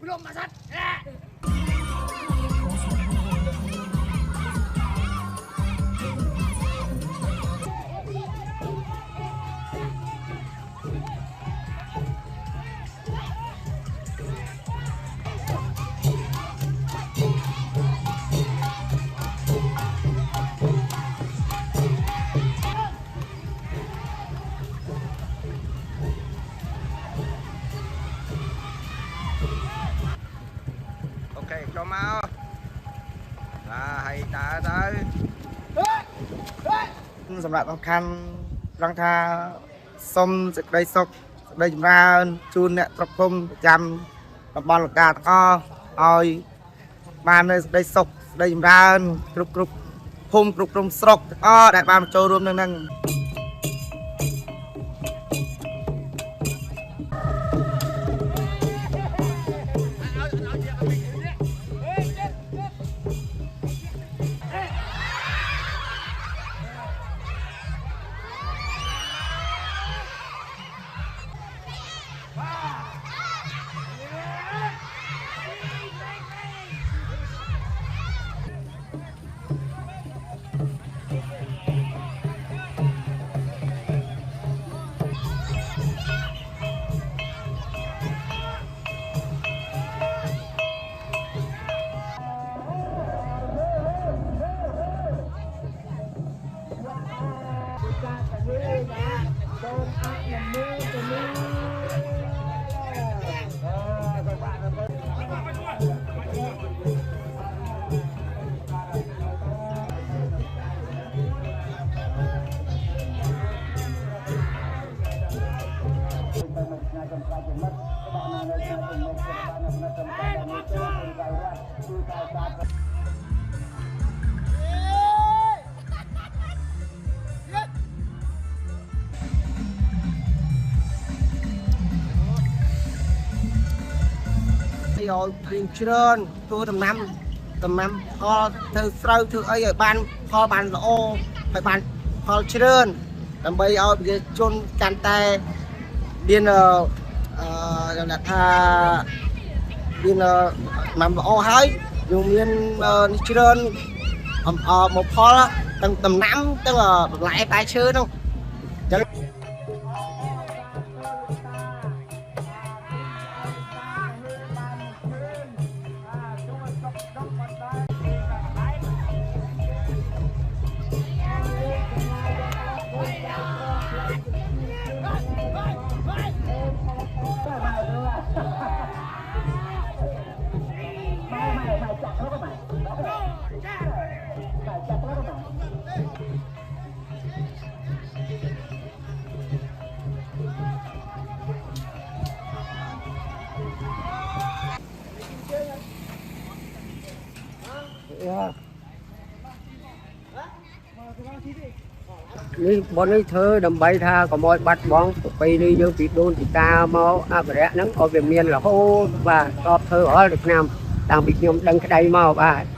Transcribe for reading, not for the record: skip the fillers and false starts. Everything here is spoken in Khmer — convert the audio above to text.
belum masat. Ok, cho mau hay ta tới សម្រាប់សំខាន់ត្រង់ថាសុំសេចក្តីសុខសេចក្តីចម្រើនជូនអ្នកប្រគំប្រចាំតំបន់លកាទាំងអស់ឲ្យបាននូវសេចក្តីសុខសេចក្តីចម្រើនគ្រប់ភូមិគ្រប់ក្រុមស្រុកទាំងអស់ដែលបានចូលរួមនៅនឹង ឲ្យព្រៀងច្រើនធ្វើដំណាំផលទៅស្រូវធ្វើអីឲ្យបានផលបានល្អឲ្យបានផលច្រើនដើម្បីឲ្យប្រជាជនកាន់តែមានយ៉ាងថាមានដំណាំល្អហើយយើងមាននេះច្រើនមកផលទាំងដំណាំទាំងបន្លែផ្លែឈើហ្នឹងចឹង នេះបននេះធ្វើដើម្បីថាកុំឲ្យបាត់បង់ប្រពៃណីយើងពីដូនពីតាមកអភិរក្សហ្នឹងឲ្យវាមានរហូតបាទតបធ្វើរាល់ឆ្នាំតាំងពីខ្ញុំដឹងក្តីមកបាទ